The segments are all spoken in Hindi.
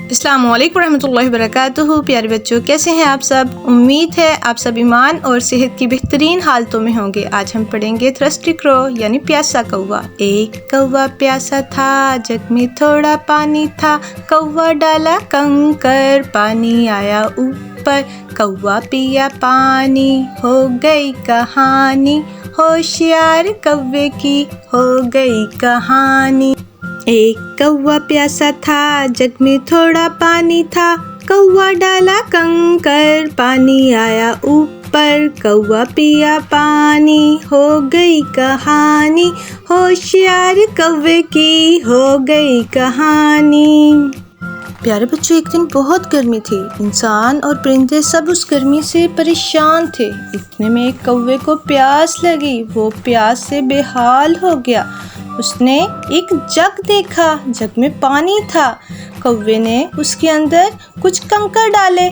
अस्सलामुअलैकुम रहमतुल्लाहि वबरकातुहू। प्यारे बच्चों, कैसे हैं आप सब? उम्मीद है आप सब ईमान और सेहत की बेहतरीन हालतों में होंगे। आज हम पढ़ेंगे थ्रस्टी क्रो यानी प्यासा कौवा। एक कौवा प्यासा था, जग में थोड़ा पानी था। कौवा डाला कंकर, पानी आया ऊपर। कौवा पिया पानी, हो गई कहानी। होशियार कौवे की हो गई कहानी। एक कौवा प्यासा था, जग में थोड़ा पानी था। कौवा डाला कंकर, पानी आया ऊपर। कौवा पिया पानी, हो गई कहानी। होशियार कौवे की हो गई कहानी। प्यारे बच्चों, एक दिन बहुत गर्मी थी। इंसान और परिंदे सब उस गर्मी से परेशान थे। इतने में एक कौवे को प्यास लगी। वो प्यास से बेहाल हो गया। उसने एक जग देखा, जग में पानी था। कौवे ने उसके अंदर कुछ कंकड़ डाले।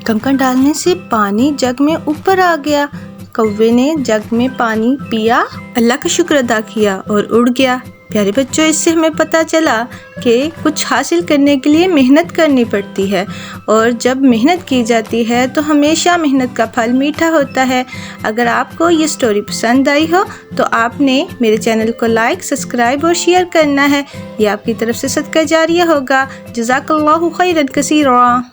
कंकड़ डालने से पानी जग में ऊपर आ गया। कौवे ने जग में पानी पिया, अल्लाह का शुक्र अदा किया और उड़ गया। प्यारे बच्चों, इससे हमें पता चला कि कुछ हासिल करने के लिए मेहनत करनी पड़ती है और जब मेहनत की जाती है तो हमेशा मेहनत का फल मीठा होता है। अगर आपको ये स्टोरी पसंद आई हो तो आपने मेरे चैनल को लाइक, सब्सक्राइब और शेयर करना है। ये आपकी तरफ से सदका जारिया होगा। जज़ाकल्लाहु खैरन कसीरा।